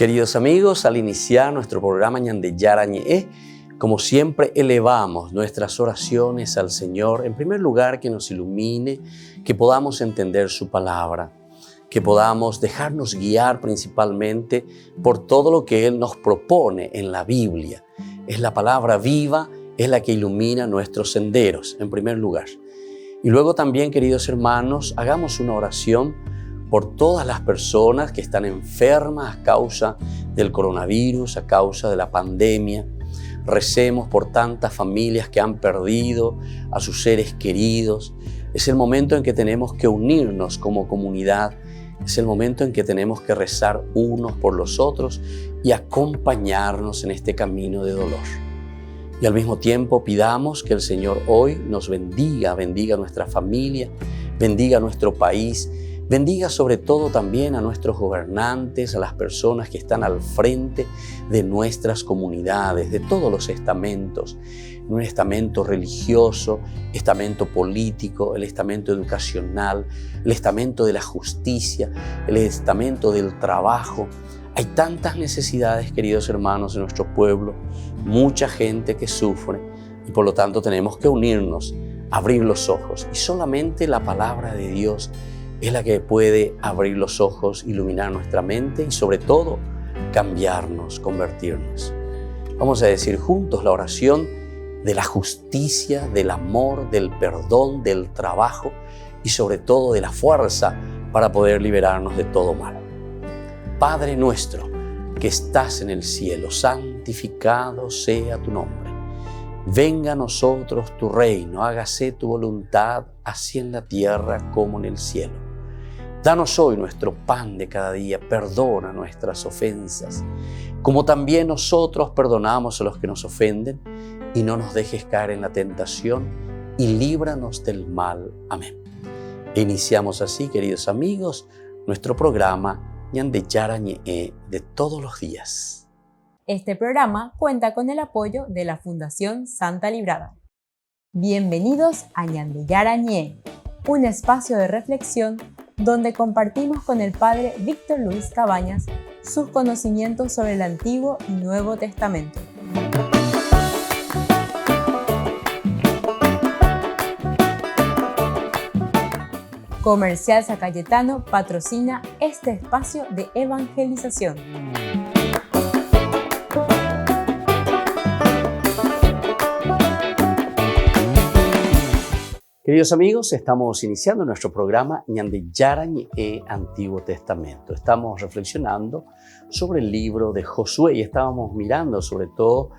Queridos amigos, al iniciar nuestro programa Ñande Yarañe, como siempre elevamos nuestras oraciones al Señor. En primer lugar, que nos ilumine, que podamos entender su palabra, que podamos dejarnos guiar principalmente por todo lo que Él nos propone en la Biblia. Es la palabra viva, es la que ilumina nuestros senderos, en primer lugar. Y luego también, queridos hermanos, hagamos una oración por todas las personas que están enfermas a causa del coronavirus, a causa de la pandemia. Recemos por tantas familias que han perdido a sus seres queridos. Es el momento en que tenemos que unirnos como comunidad. Es el momento en que tenemos que rezar unos por los otros y acompañarnos en este camino de dolor. Y al mismo tiempo pidamos que el Señor hoy nos bendiga nuestra familia, bendiga nuestro país, bendiga sobre todo también a nuestros gobernantes, a las personas que están al frente de nuestras comunidades, de todos los estamentos, un estamento religioso, estamento político, el estamento educacional, el estamento de la justicia, el estamento del trabajo. Hay tantas necesidades, queridos hermanos, en nuestro pueblo, mucha gente que sufre y por lo tanto tenemos que unirnos, abrir los ojos y solamente la palabra de Dios es la que puede abrir los ojos, iluminar nuestra mente y sobre todo cambiarnos, convertirnos. Vamos a decir juntos la oración de la justicia, del amor, del perdón, del trabajo y sobre todo de la fuerza para poder liberarnos de todo mal. Padre nuestro que estás en el cielo, santificado sea tu nombre. Venga a nosotros tu reino, hágase tu voluntad, así en la tierra como en el cielo. Danos hoy nuestro pan de cada día, perdona nuestras ofensas, como también nosotros perdonamos a los que nos ofenden, y no nos dejes caer en la tentación, y líbranos del mal. Amén. E iniciamos así, queridos amigos, nuestro programa Ñande Yarañe de todos los días. Este programa cuenta con el apoyo de la Fundación Santa Librada. Bienvenidos a Ñande Yarañe, un espacio de reflexión donde compartimos con el Padre Víctor Luis Cabañas sus conocimientos sobre el Antiguo y Nuevo Testamento. Comercial San Cayetano patrocina este espacio de evangelización. Queridos amigos, estamos iniciando nuestro programa Ñande Yarañe Antiguo Testamento. Estamos reflexionando sobre el libro de Josué y estábamos mirando sobre todo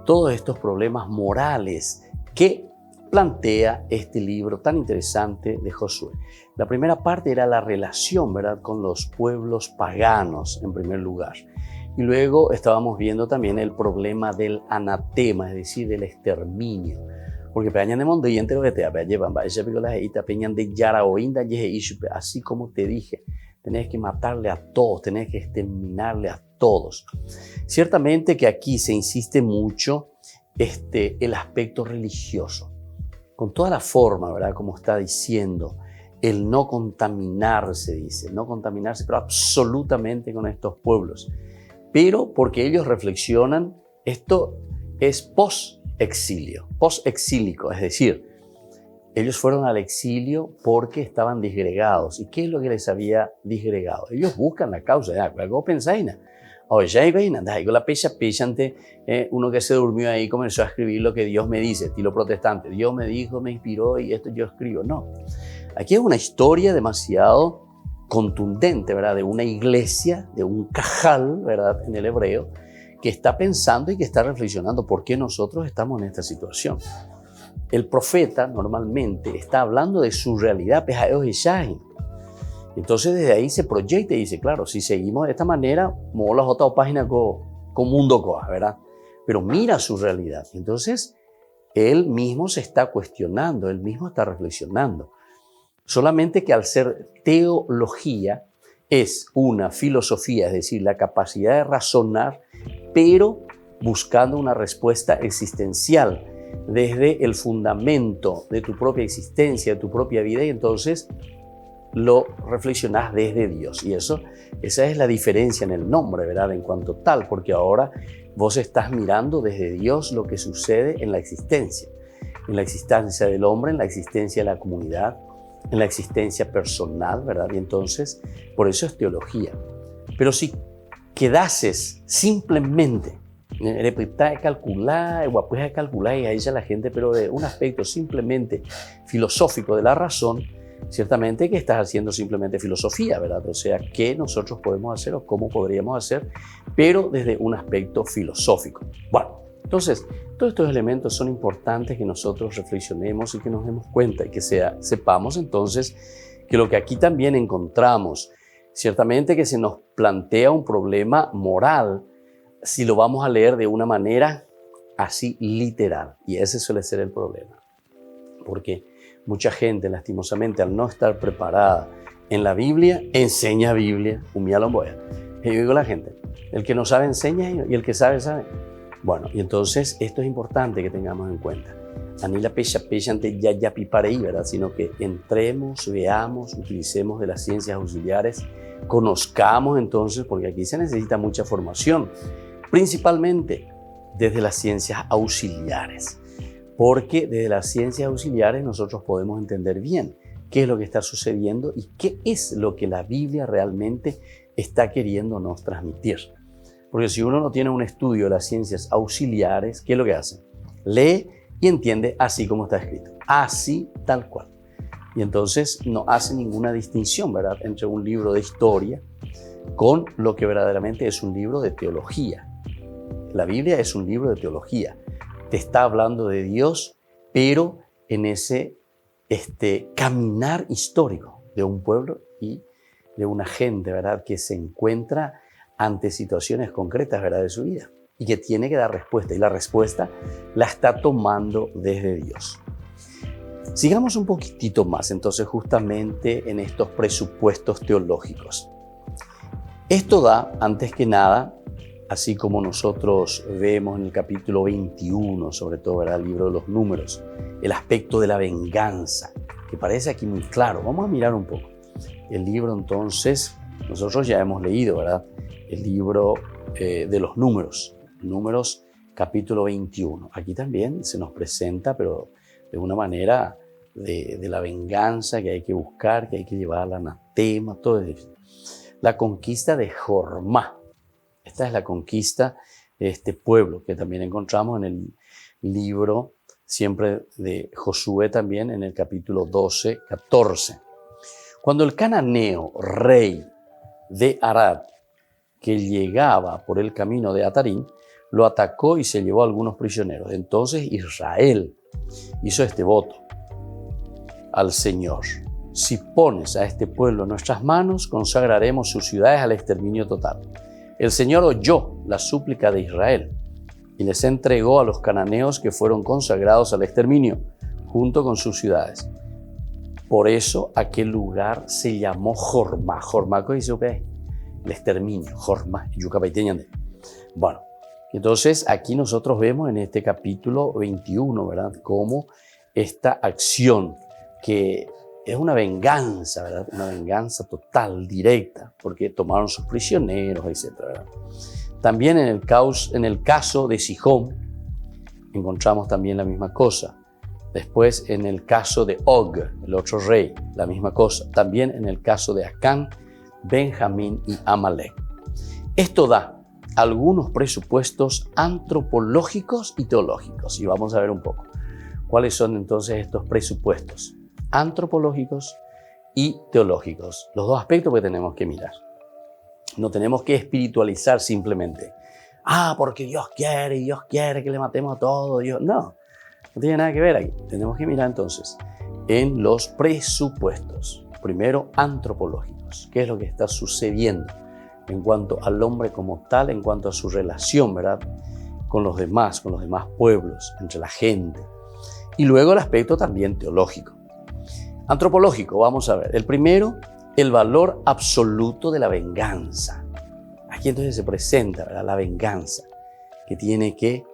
todos estos problemas morales que plantea este libro tan interesante de Josué. La primera parte era la relación, ¿verdad?, con los pueblos paganos en primer lugar. Y luego estábamos viendo también el problema del anatema, es decir, del exterminio. Porque peñan de mundo y entero que te llevan, peñan de yara o inda así como te dije, tenés que matarle a todos, tenés que exterminarle a todos. Ciertamente que aquí se insiste mucho el aspecto religioso, con toda la forma, ¿verdad? Como está diciendo, el no contaminarse, dice, no contaminarse, pero absolutamente con estos pueblos. Pero porque ellos reflexionan, esto es post-exílico, es decir, ellos fueron al exilio porque estaban disgregados. ¿Y qué es lo que les había disgregado? Ellos buscan la causa, algo pensáis, uno que se durmió ahí comenzó a escribir lo que Dios me dice, estilo protestante, Dios me dijo, me inspiró y esto yo escribo. No, aquí es una historia demasiado contundente, ¿verdad? De una iglesia, de un cajal, ¿verdad? En el hebreo, que está pensando y que está reflexionando por qué nosotros estamos en esta situación. El profeta normalmente está hablando de su realidad, entonces desde ahí se proyecta y dice, claro, si seguimos de esta manera, mola otra página con mundo, ¿verdad? Pero mira su realidad. Entonces, él mismo se está cuestionando, él mismo está reflexionando. Solamente que al ser teología, es una filosofía, es decir, la capacidad de razonar, pero buscando una respuesta existencial desde el fundamento de tu propia existencia, de tu propia vida, y entonces lo reflexionás desde Dios. Y esa es la diferencia en el nombre, ¿verdad? En cuanto tal, porque ahora vos estás mirando desde Dios lo que sucede en la existencia del hombre, en la existencia de la comunidad, en la existencia personal, ¿verdad? Y entonces, por eso es teología. Pero si quedases simplemente de calcular, y ahí ya la gente, pero de un aspecto simplemente filosófico de la razón, ciertamente que estás haciendo simplemente filosofía, ¿verdad? O sea, ¿qué nosotros podemos hacer o cómo podríamos hacer? Pero desde un aspecto filosófico. Bueno, entonces, todos estos elementos son importantes que nosotros reflexionemos y que nos demos cuenta y que sepamos entonces que lo que aquí también encontramos, ciertamente que se nos plantea un problema moral si lo vamos a leer de una manera así literal. Y ese suele ser el problema. Porque mucha gente, lastimosamente, al no estar preparada en la Biblia, enseña Biblia, humillamboya. Y yo digo a la gente, el que no sabe enseña y el que sabe, sabe. Bueno, y entonces esto es importante que tengamos en cuenta. Anila pecha ante ya piparei, ¿verdad? Sino que entremos, veamos, utilicemos de las ciencias auxiliares, conozcamos entonces, porque aquí se necesita mucha formación, principalmente desde las ciencias auxiliares. Porque desde las ciencias auxiliares nosotros podemos entender bien qué es lo que está sucediendo y qué es lo que la Biblia realmente está queriéndonos transmitir. Porque si uno no tiene un estudio de las ciencias auxiliares, ¿qué es lo que hace? Lee y entiende así como está escrito, así tal cual. Y entonces no hace ninguna distinción, ¿verdad?, entre un libro de historia con lo que verdaderamente es un libro de teología. La Biblia es un libro de teología. Te está hablando de Dios, pero en ese caminar histórico de un pueblo y de una gente, ¿verdad?, que se encuentra ante situaciones concretas, ¿verdad?, de su vida y que tiene que dar respuesta. Y la respuesta la está tomando desde Dios. Sigamos un poquitito más, entonces, justamente en estos presupuestos teológicos. Esto da, antes que nada, así como nosotros vemos en el capítulo 21, sobre todo, ¿verdad?, el libro de los números, el aspecto de la venganza, que parece aquí muy claro. Vamos a mirar un poco. El libro, entonces, nosotros ya hemos leído, ¿verdad?, el libro de los números capítulo 21. Aquí también se nos presenta, pero de una manera de la venganza que hay que buscar, que hay que llevar al anatema, todo es difícil. La conquista de Jormá. Esta es la conquista de este pueblo que también encontramos en el libro siempre de Josué, también en el capítulo 12, 14. Cuando el cananeo, rey de Arad, que llegaba por el camino de Atarim, lo atacó y se llevó a algunos prisioneros. Entonces Israel hizo este voto al Señor: si pones a este pueblo en nuestras manos, consagraremos sus ciudades al exterminio total. El Señor oyó la súplica de Israel y les entregó a los cananeos que fueron consagrados al exterminio, junto con sus ciudades. Por eso aquel lugar se llamó Jormá. Jormá, ¿qué dice? El exterminio, Jormá, Yucapaiteñande. Bueno, entonces aquí nosotros vemos en este capítulo 21, ¿verdad?, cómo esta acción, que es una venganza, ¿verdad?, una venganza total, directa, porque tomaron sus prisioneros, etc., ¿verdad? También en el caso de Sihón encontramos también la misma cosa. Después en el caso de Og, el otro rey, la misma cosa. También en el caso de Acán, Benjamín y Amalek. Esto da algunos presupuestos antropológicos y teológicos. Y vamos a ver un poco cuáles son entonces estos presupuestos antropológicos y teológicos. Los dos aspectos que tenemos que mirar. No tenemos que espiritualizar simplemente. Porque Dios quiere y Dios quiere que le matemos a todos. No tiene nada que ver aquí. Tenemos que mirar entonces en los presupuestos. Primero, antropológicos. ¿Qué es lo que está sucediendo en cuanto al hombre como tal, en cuanto a su relación, ¿verdad?, con los demás pueblos, entre la gente? Y luego el aspecto también teológico. Antropológico, vamos a ver. El primero, el valor absoluto de la venganza. Aquí entonces se presenta, ¿verdad?, la venganza, que tiene que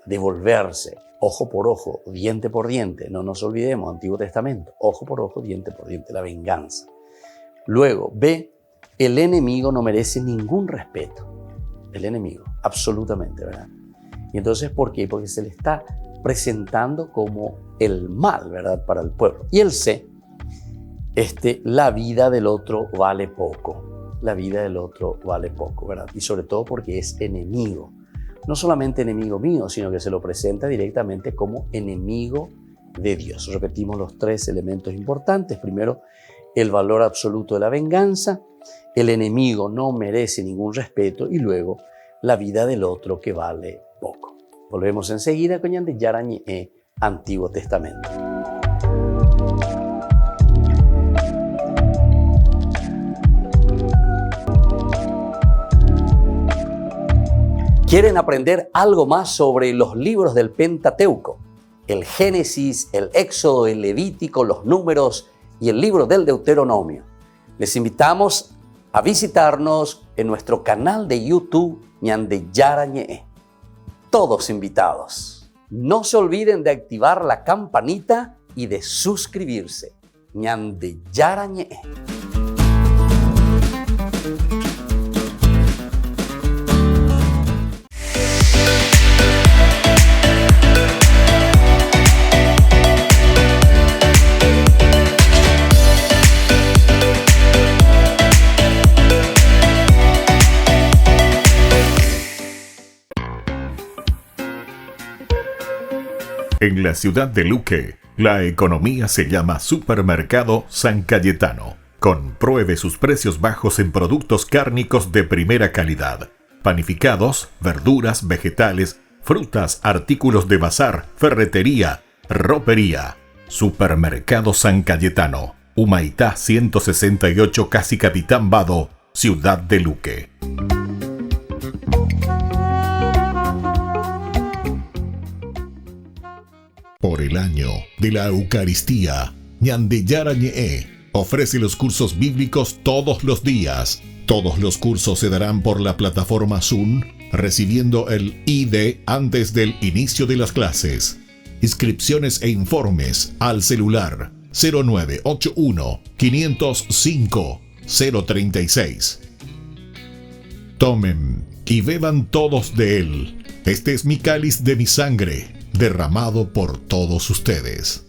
devolverse ojo por ojo, diente por diente. No nos olvidemos, Antiguo Testamento, ojo por ojo, diente por diente, la venganza. Luego, B, el enemigo no merece ningún respeto. El enemigo, absolutamente, ¿verdad? Y entonces, ¿por qué? Porque se le está presentando como el mal, ¿verdad?, para el pueblo. Y el C, la vida del otro vale poco. La vida del otro vale poco, ¿verdad? Y sobre todo porque es enemigo. No solamente enemigo mío, sino que se lo presenta directamente como enemigo de Dios. Repetimos los tres elementos importantes. Primero, el valor absoluto de la venganza. El enemigo no merece ningún respeto. Y luego, la vida del otro que vale poco. Volvemos enseguida con Ñande Yarañe, Antiguo Testamento. ¿Quieren aprender algo más sobre los libros del Pentateuco? El Génesis, el Éxodo, el Levítico, los Números y el libro del Deuteronomio. Les invitamos a visitarnos en nuestro canal de YouTube Ñande Yarañe. Todos invitados. No se olviden de activar la campanita y de suscribirse. Ñande Yarañe. En la ciudad de Luque, la economía se llama Supermercado San Cayetano. Compruebe sus precios bajos en productos cárnicos de primera calidad. Panificados, verduras, vegetales, frutas, artículos de bazar, ferretería, ropería. Supermercado San Cayetano, Humaitá 168, Casi Capitán Vado, ciudad de Luque. Por el año de la Eucaristía, Ñande Yarañe ofrece los cursos bíblicos todos los días. Todos los cursos se darán por la plataforma Zoom, recibiendo el ID antes del inicio de las clases. Inscripciones e informes al celular 0981 505 036. Tomen y beban todos de él. Este es mi cáliz de mi sangre, derramado por todos ustedes.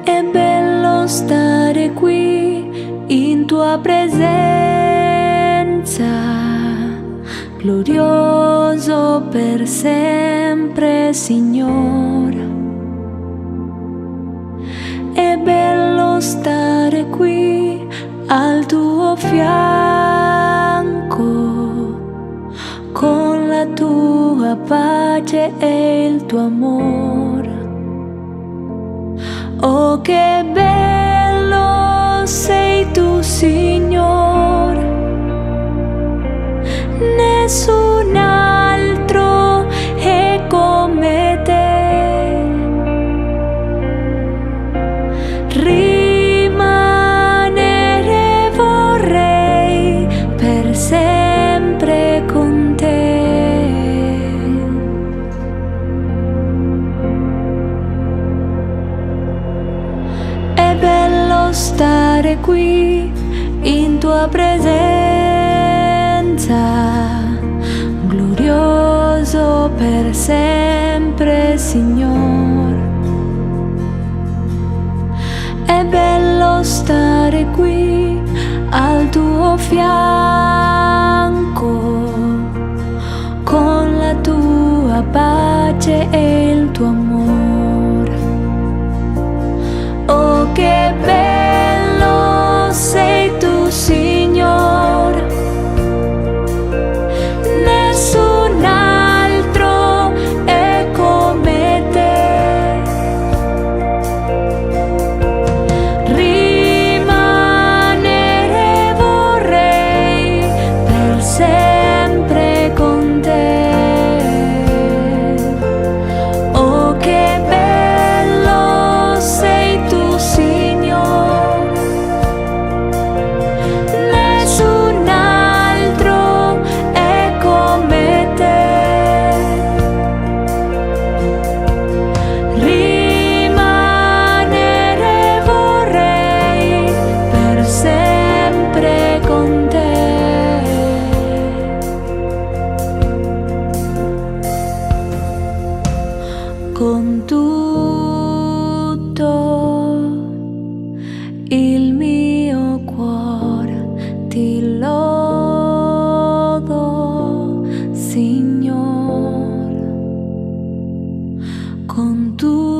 È bello stare qui in tua presenza, glorioso per sempre, Signore. È bello stare qui al tuo fianco, con la tua pace e il tuo amore. Oh, che bello sei tu, Signore. Nessun altro è come te. Rimanere vorrei per sempre con te. È bello stare qui in tua presenza, glorioso per sempre, Signore. È bello stare qui al tuo fianco, con la tua pace e il tuo amore. Oh, che bello sei tu, Signore. il mio cuore ti lodo, Signore, con tutto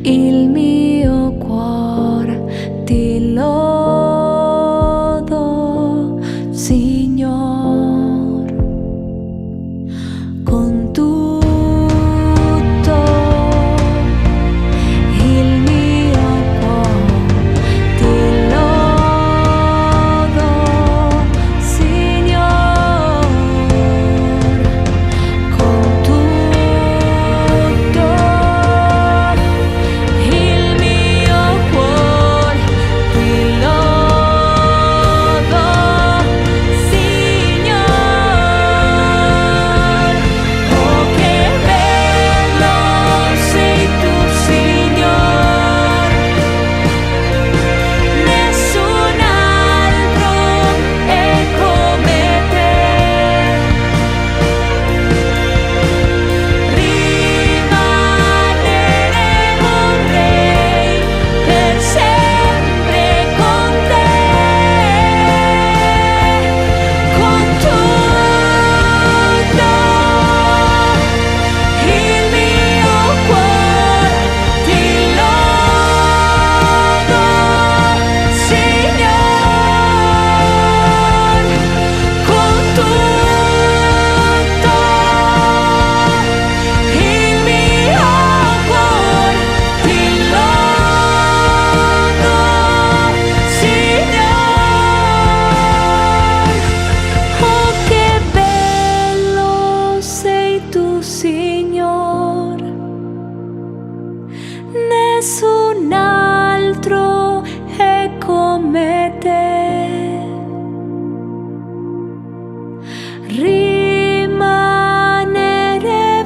il mio cuore ti lodo, Signore, con tutto il mio cuore ti lodo, Signore, con tutto il mio cuore ti lodo, Signore. Oh, che bello sei tu, Signore, nessun altro è come te. Rimanere vorrei per sempre con te, con tutto il mio cuore ti lodo, Signore, con tutto il mio cuore ti lodo, Signore. Oh, che bello sei tu, Signore, nessun altro è come te. Rimanere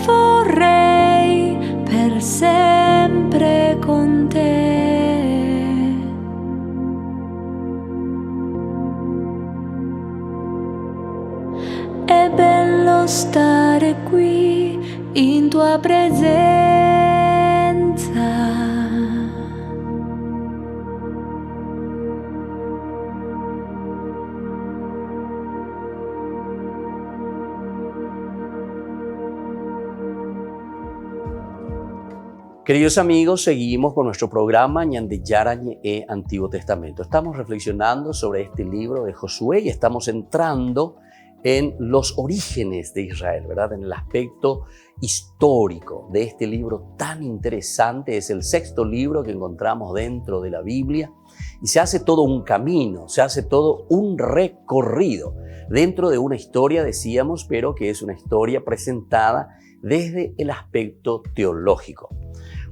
vorrei per sempre con te. È bello stare qui in tua presenza. Queridos amigos, seguimos con nuestro programa Ñande Yarañe Antiguo Testamento. Estamos reflexionando sobre este libro de Josué y estamos entrando en los orígenes de Israel, ¿verdad? En el aspecto histórico de este libro tan interesante. Es el sexto libro que encontramos dentro de la Biblia y se hace todo un camino, se hace todo un recorrido dentro de una historia, decíamos, pero que es una historia presentada desde el aspecto teológico.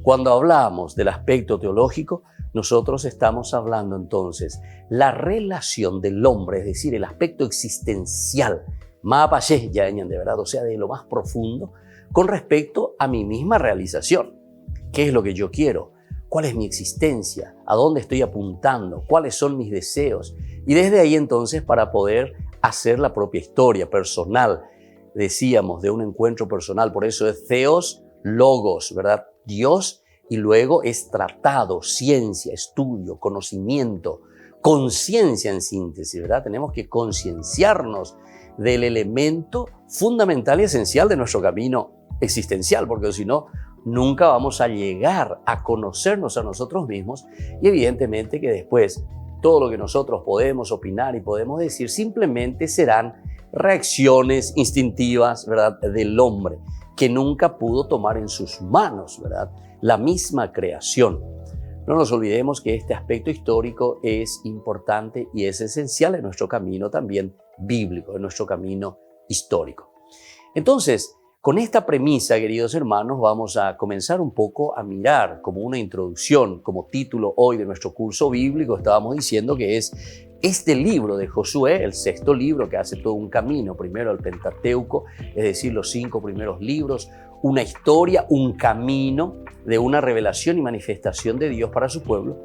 Cuando hablamos del aspecto teológico, nosotros estamos hablando entonces la relación del hombre, es decir, el aspecto existencial, de verdad, o sea, de lo más profundo, con respecto a mi misma realización. ¿Qué es lo que yo quiero? ¿Cuál es mi existencia? ¿A dónde estoy apuntando? ¿Cuáles son mis deseos? Y desde ahí entonces para poder hacer la propia historia personal, decíamos, de un encuentro personal. Por eso es Theos Logos, ¿verdad? Dios, y luego es tratado, ciencia, estudio, conocimiento, conciencia en síntesis, ¿verdad? Tenemos que concienciarnos del elemento fundamental y esencial de nuestro camino existencial, porque si no, nunca vamos a llegar a conocernos a nosotros mismos y evidentemente que después todo lo que nosotros podemos opinar y podemos decir simplemente serán reacciones instintivas, ¿verdad?, del hombre, que nunca pudo tomar en sus manos, ¿verdad?, la misma creación. No nos olvidemos que este aspecto histórico es importante y es esencial en nuestro camino también bíblico, en nuestro camino histórico. Entonces, con esta premisa, queridos hermanos, vamos a comenzar un poco a mirar como una introducción, como título hoy de nuestro curso bíblico. Estábamos diciendo que es este libro de Josué, el sexto libro que hace todo un camino, primero el Pentateuco, es decir, los 5 primeros libros, una historia, un camino de una revelación y manifestación de Dios para su pueblo,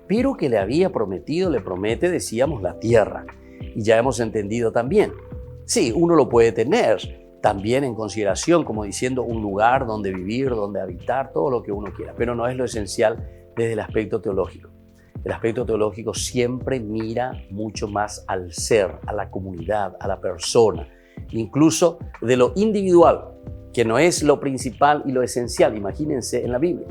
pero que le había prometido, le promete, decíamos, la tierra. Y ya hemos entendido también, sí, uno lo puede tener, también en consideración, como diciendo un lugar donde vivir, donde habitar, todo lo que uno quiera, pero no es lo esencial desde el aspecto teológico. El aspecto teológico siempre mira mucho más al ser, a la comunidad, a la persona, incluso de lo individual, que no es lo principal y lo esencial, imagínense, en la Biblia,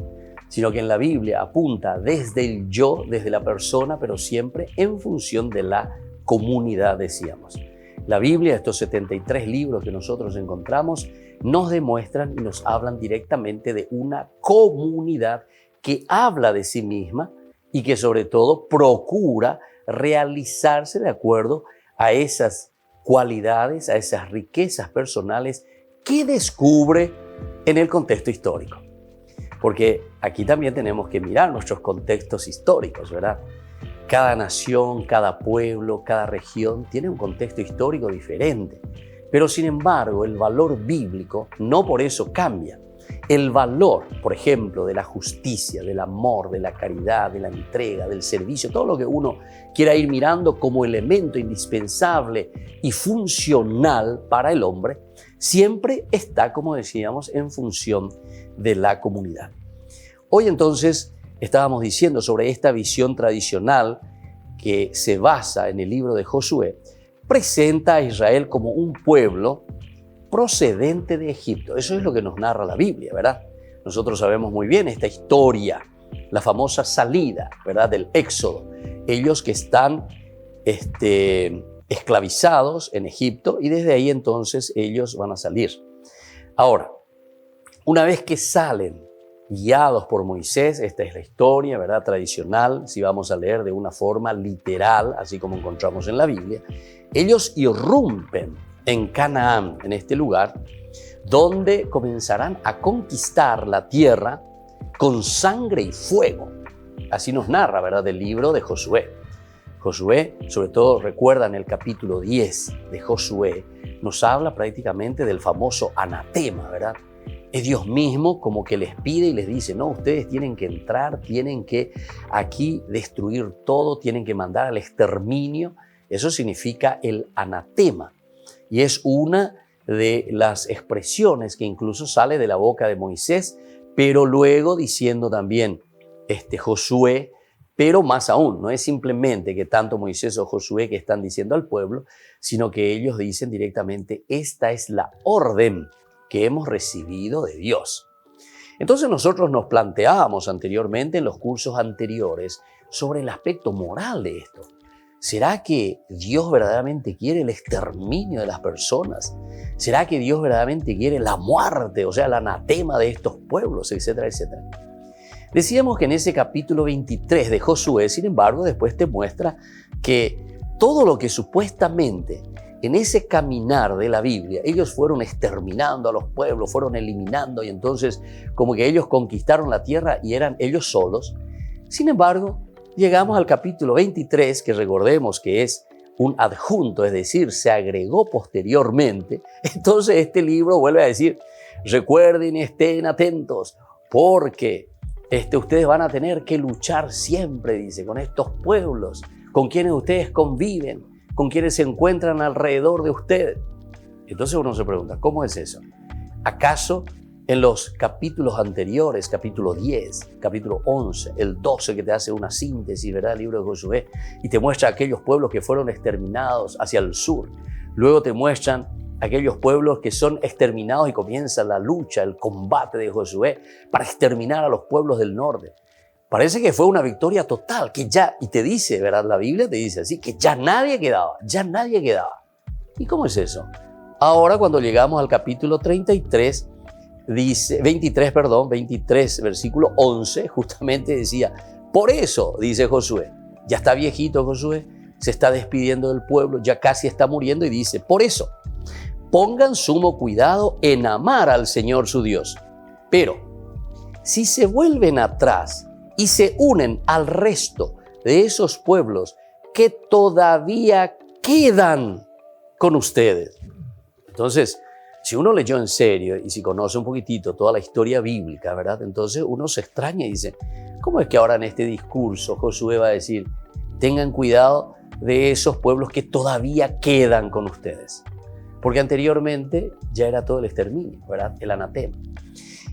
sino que en la Biblia apunta desde el yo, desde la persona, pero siempre en función de la comunidad, decíamos. La Biblia, estos 73 libros que nosotros encontramos, nos demuestran y nos hablan directamente de una comunidad que habla de sí misma y que sobre todo procura realizarse de acuerdo a esas cualidades, a esas riquezas personales que descubre en el contexto histórico. Porque aquí también tenemos que mirar nuestros contextos históricos, ¿verdad? Cada nación, cada pueblo, cada región tiene un contexto histórico diferente. Pero sin embargo, el valor bíblico no por eso cambia. El valor, por ejemplo, de la justicia, del amor, de la caridad, de la entrega, del servicio, todo lo que uno quiera ir mirando como elemento indispensable y funcional para el hombre, siempre está, como decíamos, en función de la comunidad. Hoy entonces estábamos diciendo sobre esta visión tradicional que se basa en el libro de Josué, presenta a Israel como un pueblo procedente de Egipto. Eso es lo que nos narra la Biblia, ¿verdad? Nosotros sabemos muy bien esta historia, la famosa salida, ¿verdad?, del Éxodo. Ellos que están esclavizados en Egipto y desde ahí entonces ellos van a salir. Ahora, una vez que salen guiados por Moisés, esta es la historia, ¿verdad?, tradicional, si vamos a leer de una forma literal, así como encontramos en la Biblia, ellos irrumpen en Canaán, en este lugar, donde comenzarán a conquistar la tierra con sangre y fuego. Así nos narra, ¿verdad?, el libro de Josué. Josué, sobre todo recuerdan el capítulo 10 de Josué, nos habla prácticamente del famoso anatema, ¿verdad? Es Dios mismo como que les pide y les dice, no, ustedes tienen que entrar, tienen que aquí destruir todo, tienen que mandar al exterminio. Eso significa el anatema. Y es una de las expresiones que incluso sale de la boca de Moisés, pero luego diciendo también Josué, pero más aún, no es simplemente que tanto Moisés o Josué que están diciendo al pueblo, sino que ellos dicen directamente, esta es la orden que hemos recibido de Dios. Entonces nosotros nos planteábamos anteriormente, en los cursos anteriores, sobre el aspecto moral de esto. ¿Será que Dios verdaderamente quiere el exterminio de las personas? ¿Será que Dios verdaderamente quiere la muerte, o sea, el anatema de estos pueblos, etcétera, etcétera? Decíamos que en ese capítulo 23 de Josué, sin embargo, después te muestra que todo lo que supuestamente en ese caminar de la Biblia, ellos fueron exterminando a los pueblos, fueron eliminando y entonces como que ellos conquistaron la tierra y eran ellos solos. Sin embargo, llegamos al capítulo 23, que recordemos que es un adjunto, es decir, se agregó posteriormente. Entonces este libro vuelve a decir, recuerden y estén atentos, porque ustedes van a tener que luchar siempre, dice, con estos pueblos, con quienes ustedes conviven, con quienes se encuentran alrededor de ustedes. Entonces uno se pregunta, ¿cómo es eso? ¿Acaso en los capítulos anteriores, capítulo 10, capítulo 11, el 12 que te hace una síntesis, ¿verdad?, el libro de Josué, y te muestra aquellos pueblos que fueron exterminados hacia el sur? Luego te muestran aquellos pueblos que son exterminados y comienza la lucha, el combate de Josué para exterminar a los pueblos del norte. Parece que fue una victoria total, que ya, y te dice, ¿verdad?, la Biblia te dice así, que ya nadie quedaba. ¿Y cómo es eso? Ahora cuando llegamos al capítulo 33, dice, 23, versículo 11, justamente decía, por eso, dice Josué, ya está viejito Josué, se está despidiendo del pueblo, ya casi está muriendo y dice, por eso, pongan sumo cuidado en amar al Señor su Dios. Pero si se vuelven atrás y se unen al resto de esos pueblos que todavía quedan con ustedes. Entonces, si uno leyó en serio y si conoce un poquitito toda la historia bíblica, ¿verdad?, entonces uno se extraña y dice, ¿cómo es que ahora en este discurso Josué va a decir, tengan cuidado de esos pueblos que todavía quedan con ustedes? porque anteriormente ya era todo el exterminio, ¿verdad? El anatema.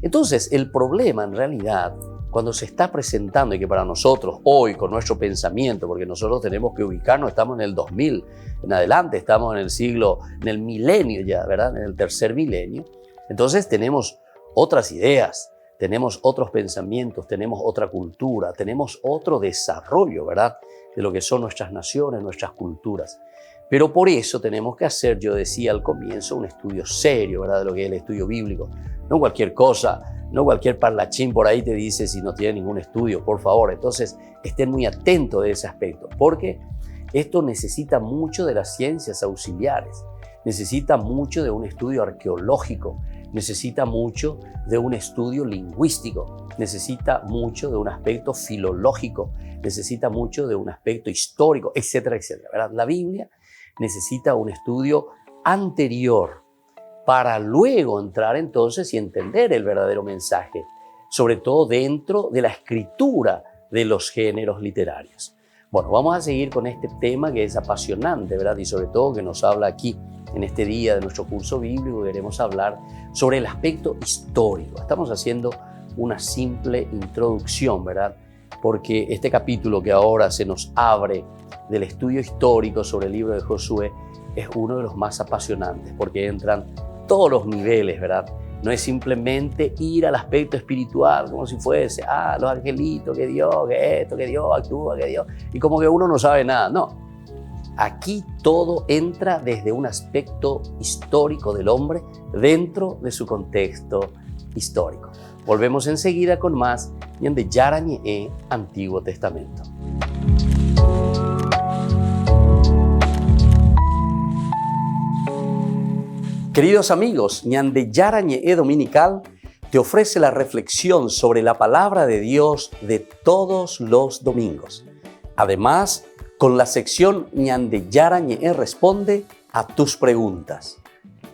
Entonces, el problema en realidad, cuando se está presentando, y que para nosotros hoy, con nuestro pensamiento, porque nosotros tenemos que ubicarnos, estamos en el 2000 en adelante, estamos en el siglo, en el milenio ya, ¿verdad? En el tercer milenio. Entonces tenemos otras ideas, tenemos otros pensamientos, tenemos otra cultura, tenemos otro desarrollo, ¿verdad? De lo que son nuestras naciones, nuestras culturas. Pero por eso tenemos que hacer, yo decía al comienzo, un estudio serio, ¿verdad? De lo que es el estudio bíblico. No cualquier cosa, no cualquier parlachín por ahí te dice si no tiene ningún estudio, por favor. Entonces, estén muy atentos de ese aspecto, porque esto necesita mucho de las ciencias auxiliares, necesita mucho de un estudio arqueológico, necesita mucho de un estudio lingüístico, necesita mucho de un aspecto filológico, necesita mucho de un aspecto histórico, etcétera, etcétera, ¿verdad? La Biblia necesita un estudio anterior para luego entrar entonces y entender el verdadero mensaje, sobre todo dentro de la escritura de los géneros literarios. Bueno, vamos a seguir con este tema que es apasionante, ¿verdad? Y sobre todo que nos habla aquí en este día de nuestro curso bíblico. Queremos hablar sobre el aspecto histórico. Estamos haciendo una simple introducción, ¿verdad? Porque este capítulo que ahora se nos abre del estudio histórico sobre el libro de Josué es uno de los más apasionantes, porque entran todos los niveles, ¿verdad? No es simplemente ir al aspecto espiritual, como si fuese, los angelitos, que Dios, que esto, que Dios actúa, que Dios, y como que uno no sabe nada. No, aquí todo entra desde un aspecto histórico del hombre dentro de su contexto histórico. Volvemos enseguida con más Ñande Yarañe, Antiguo Testamento. Queridos amigos, Ñande Yarañe Dominical te ofrece la reflexión sobre la palabra de Dios de todos los domingos. Además, con la sección Ñande Yarañe responde a tus preguntas.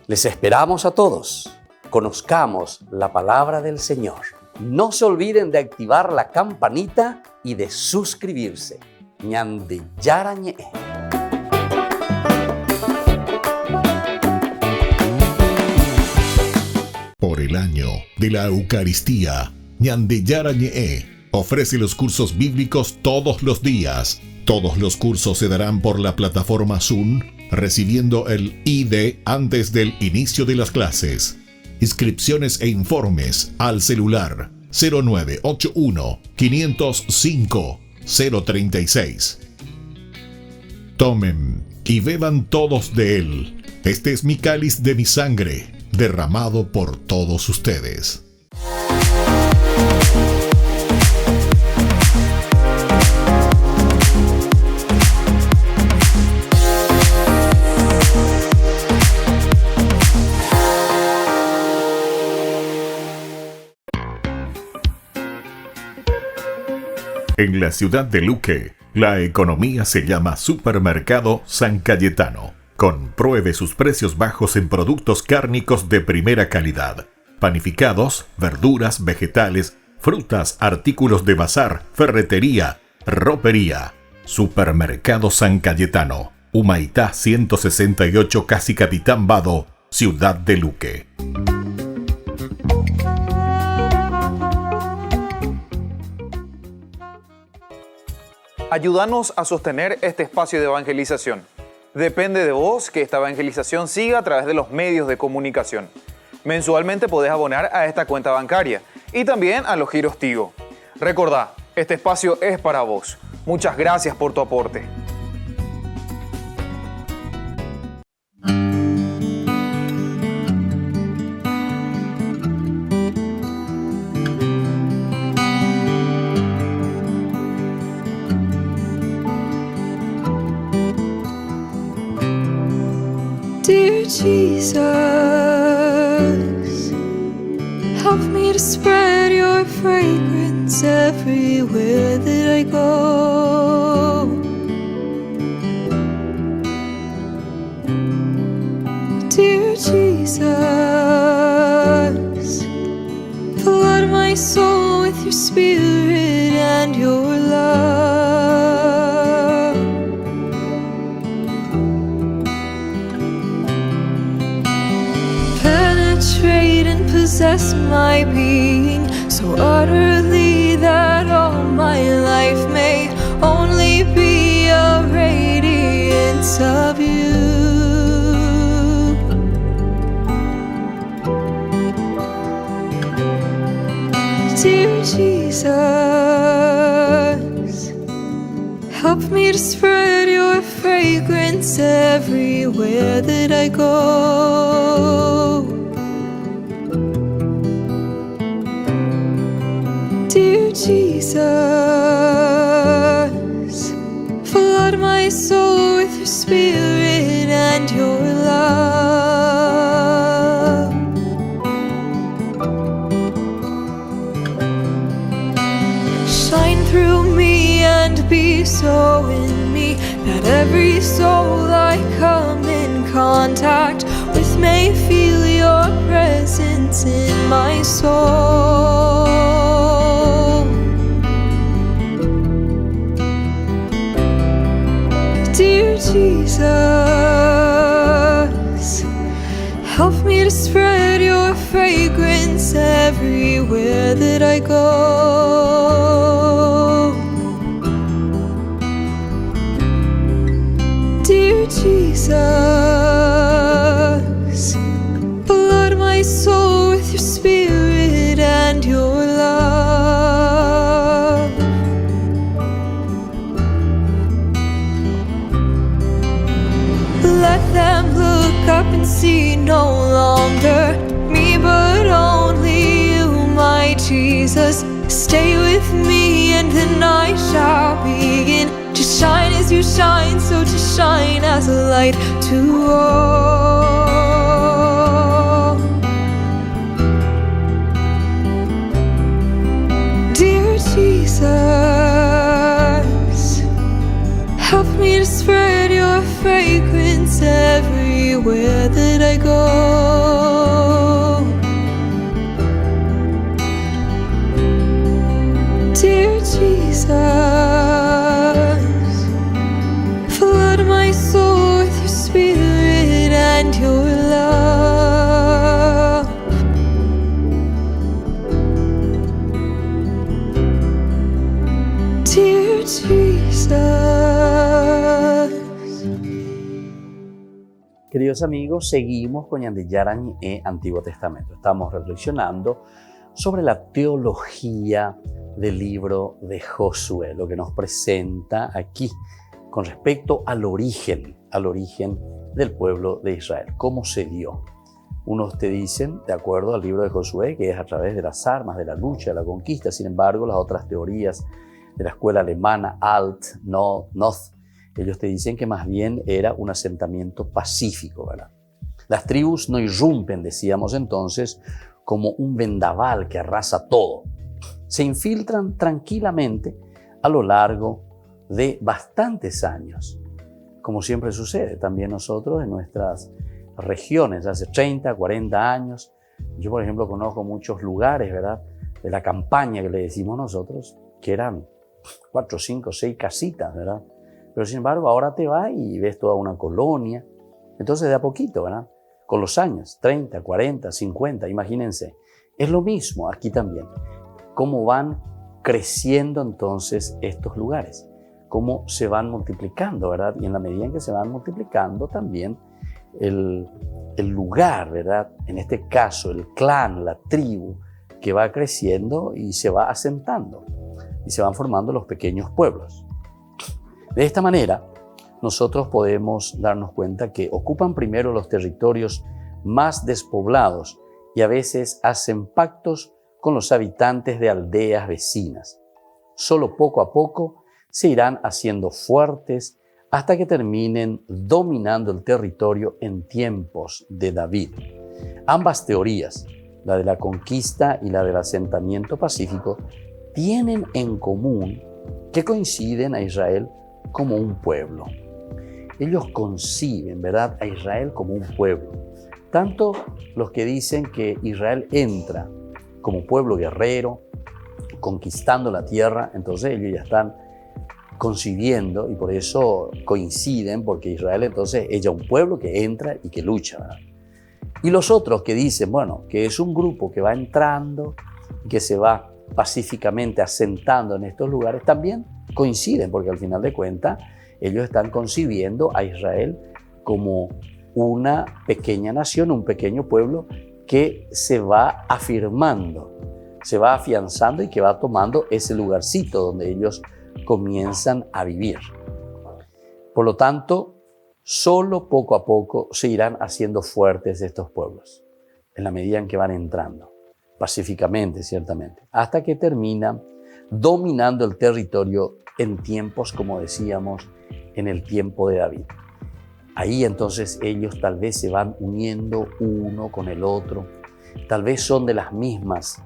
Les esperamos a todos. Conozcamos la palabra del Señor. No se olviden de activar la campanita y de suscribirse. Ñande Yarañe. Por el año de la Eucaristía, Ñande Yarañe ofrece los cursos bíblicos todos los días. Todos los cursos se darán por la plataforma Zoom, recibiendo el ID antes del inicio de las clases. Inscripciones e informes al celular 0981 505 036. Tomen y beban todos de él. Este es mi cáliz de mi sangre, derramado por todos ustedes. En la ciudad de Luque, la economía se llama Supermercado San Cayetano. Compruebe sus precios bajos en productos cárnicos de primera calidad. Panificados, verduras, vegetales, frutas, artículos de bazar, ferretería, ropería. Supermercado San Cayetano. Humaitá 168, Casi Capitán Vado, Ciudad de Luque. Ayúdanos a sostener este espacio de evangelización. Depende de vos que esta evangelización siga a través de los medios de comunicación. Mensualmente podés abonar a esta cuenta bancaria y también a los giros Tigo. Recordá, este espacio es para vos. Muchas gracias por tu aporte. Dear Jesus, help me to spread your fragrance everywhere that I go. Dear Jesus, flood my soul with your spirit and your love. my being so utterly that all my life may only be a radiance of you. Dear Jesus, help me to spread your fragrance everywhere that I go. Dear Jesus, flood my soul with your spirit and your love. Shine through me and be so in me that every soul I come in contact with may feel your presence in my soul. Dear Jesus, help me to spread your fragrance everywhere that I go. Dear Jesus, flood my soul with your spirit and your love. Let them look up and see no longer me, but only you, my Jesus. Stay with me and the night shall begin to shine as you shine, so to shine as a light to all. Dear Jesus, help me to spread your fragrance everywhere that I go. Dear Jesus, flood my soul with your spirit and your love. Dear Jesus. Queridos amigos, seguimos con Ñande Yarañe Antiguo Testamento. Estamos reflexionando sobre la teología del libro de Josué, lo que nos presenta aquí con respecto al origen del pueblo de Israel, cómo se dio. Unos te dicen, de acuerdo al libro de Josué, que es a través de las armas, de la lucha, de la conquista. Sin embargo, las otras teorías de la escuela alemana, Noth, ellos te dicen que más bien era un asentamiento pacífico, ¿verdad? Las tribus no irrumpen, decíamos entonces, como un vendaval que arrasa todo. Se infiltran tranquilamente a lo largo de bastantes años, como siempre sucede también nosotros en nuestras regiones, hace 30, 40 años. Yo, por ejemplo, conozco muchos lugares, ¿verdad?, de la campaña que le decimos nosotros, que eran 4, 5, 6 casitas, ¿verdad? Pero sin embargo, ahora te vas y ves toda una colonia. Entonces, de a poquito, ¿verdad?, con los años, 30, 40, 50, imagínense. Es lo mismo aquí también. Cómo van creciendo entonces estos lugares, cómo se van multiplicando, ¿verdad? Y en la medida en que se van multiplicando también el lugar, ¿verdad? En este caso, el clan, la tribu, que va creciendo y se va asentando y se van formando los pequeños pueblos. De esta manera, nosotros podemos darnos cuenta que ocupan primero los territorios más despoblados y a veces hacen pactos con los habitantes de aldeas vecinas. Solo poco a poco se irán haciendo fuertes hasta que terminen dominando el territorio en tiempos de David. Ambas teorías, la de la conquista y la del asentamiento pacífico, tienen en común que coinciden a Israel como un pueblo. Ellos conciben, ¿verdad?, a Israel como un pueblo. Tanto los que dicen que Israel entra como pueblo guerrero, conquistando la tierra, entonces ellos ya están concibiendo y por eso coinciden, porque Israel entonces es ya un pueblo que entra y que lucha, ¿verdad? Y los otros que dicen, bueno, que es un grupo que va entrando, que se va pacíficamente asentando en estos lugares, también coinciden, porque al final de cuentas ellos están concibiendo a Israel como una pequeña nación, un pequeño pueblo que se va afirmando, se va afianzando y que va tomando ese lugarcito donde ellos comienzan a vivir. Por lo tanto, solo poco a poco se irán haciendo fuertes estos pueblos, en la medida en que van entrando, pacíficamente, ciertamente, hasta que terminan dominando el territorio en tiempos, como decíamos, en el tiempo de David. Ahí entonces ellos tal vez se van uniendo uno con el otro, tal vez son de las mismas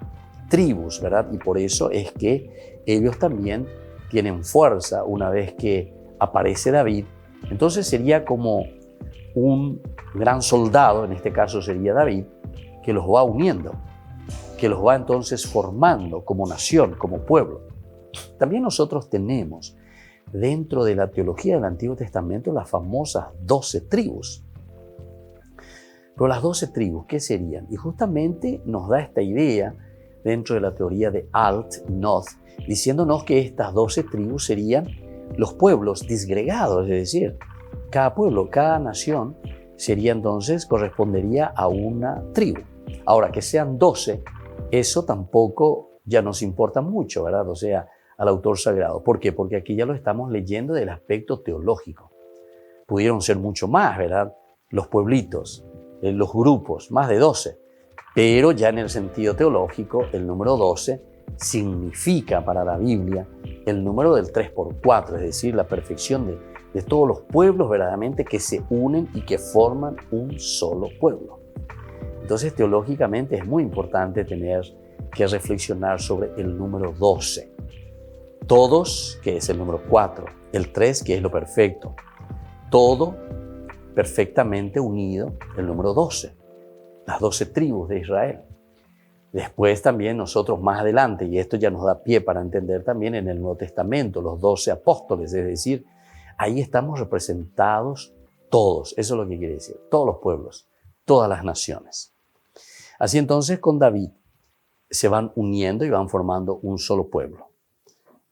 tribus, ¿verdad? Y por eso es que ellos también tienen fuerza una vez que aparece David. Entonces sería como un gran soldado, en este caso sería David, que los va uniendo, que los va entonces formando como nación, como pueblo. También nosotros tenemos dentro de la teología del Antiguo Testamento las famosas 12 tribus. Pero las 12 tribus, ¿qué serían? Y justamente nos da esta idea dentro de la teoría de Alt-Noth, diciéndonos que estas 12 tribus serían los pueblos disgregados, es decir, cada pueblo, cada nación sería entonces, correspondería a una tribu. Ahora, que sean 12, eso tampoco ya nos importa mucho, ¿verdad? O sea, al autor sagrado. ¿Por qué? Porque aquí ya lo estamos leyendo del aspecto teológico. Pudieron ser mucho más, ¿verdad? Los pueblitos, los grupos, más de 12. Pero ya en el sentido teológico, el número 12 significa para la Biblia el número del 3x4, es decir, la perfección de todos los pueblos verdaderamente que se unen y que forman un solo pueblo. Entonces, teológicamente es muy importante tener que reflexionar sobre el número 12. Todos, que es el número 4, el 3, que es lo perfecto. Todo perfectamente unido, el número 12. Las 12 tribus de Israel. Después también nosotros más adelante, y esto ya nos da pie para entender también en el Nuevo Testamento, los 12 apóstoles, es decir, ahí estamos representados todos, eso es lo que quiere decir, todos los pueblos, todas las naciones. Así entonces con David se van uniendo y van formando un solo pueblo.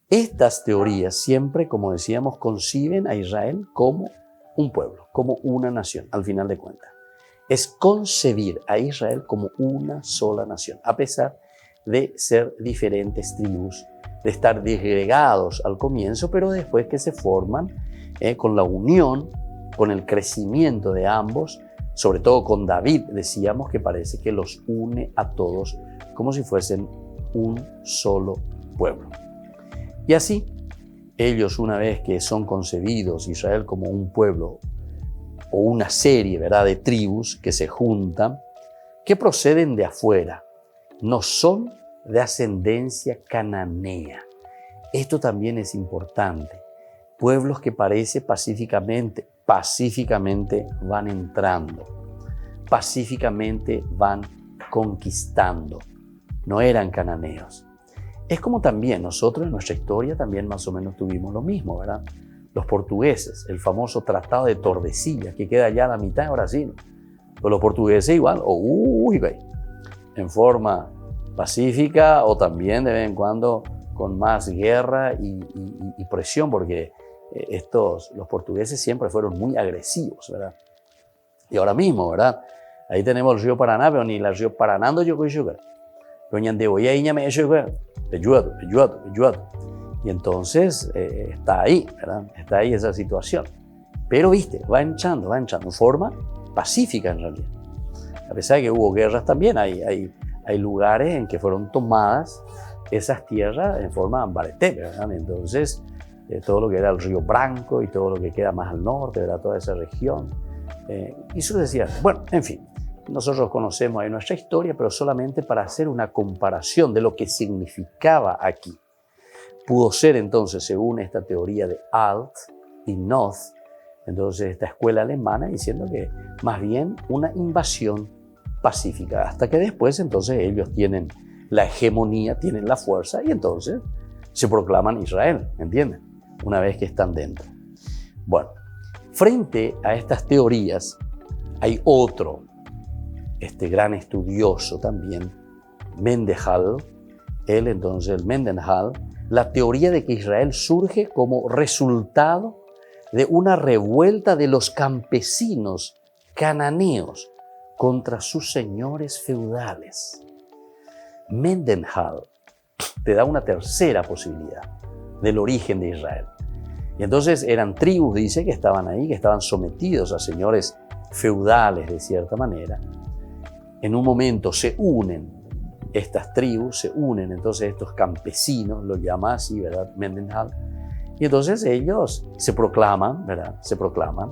Estas teorías siempre, como decíamos, conciben a Israel como un pueblo, como una nación, al final de cuentas. Es concebir a Israel como una sola nación, a pesar de ser diferentes tribus, de estar disgregados al comienzo, pero después que se forman con la unión, con el crecimiento de ambos, sobre todo con David, decíamos que parece que los une a todos como si fuesen un solo pueblo. Y así, ellos una vez que son concebidos, Israel como un pueblo, o una serie, ¿verdad?, de tribus que se juntan, que proceden de afuera, no son de ascendencia cananea. Esto también es importante. Pueblos que parece pacíficamente van entrando, pacíficamente van conquistando. No eran cananeos. Es como también nosotros en nuestra historia también más o menos tuvimos lo mismo, ¿verdad? Los portugueses, el famoso Tratado de Tordesillas, que queda allá a la mitad de Brasil. Pero los portugueses igual, en forma pacífica o también de vez en cuando con más guerra y presión, porque los portugueses siempre fueron muy agresivos, ¿verdad? Y ahora mismo, ¿verdad? Ahí tenemos el río Paraná, pero ni el río Paraná yo coy sugar. Y entonces está ahí, ¿verdad? Está ahí esa situación. Pero viste, va entrando en forma pacífica en realidad. A pesar de que hubo guerras también, hay lugares en que fueron tomadas esas tierras en forma ambareté, ¿verdad? Entonces, todo lo que era el Río Branco y todo lo que queda más al norte, ¿verdad? Toda esa región. Y sucesivamente. Bueno, en fin, nosotros conocemos ahí nuestra historia, pero solamente para hacer una comparación de lo que significaba aquí. Pudo ser entonces, según esta teoría de Alt y Noth, entonces esta escuela alemana, diciendo que más bien una invasión pacífica, hasta que después entonces ellos tienen la hegemonía, tienen la fuerza y entonces se proclaman Israel, ¿entienden? Una vez que están dentro. Bueno, frente a estas teorías hay otro este gran estudioso también, Mendenhall, la teoría de que Israel surge como resultado de una revuelta de los campesinos cananeos contra sus señores feudales. Mendenhall te da una tercera posibilidad del origen de Israel. Y entonces eran tribus, dice, que estaban ahí, que estaban sometidos a señores feudales de cierta manera. En un momento se unen estas tribus, se unen entonces estos campesinos, lo llama así, ¿verdad? Mendenhall. Y entonces ellos se proclaman, ¿verdad? Se proclaman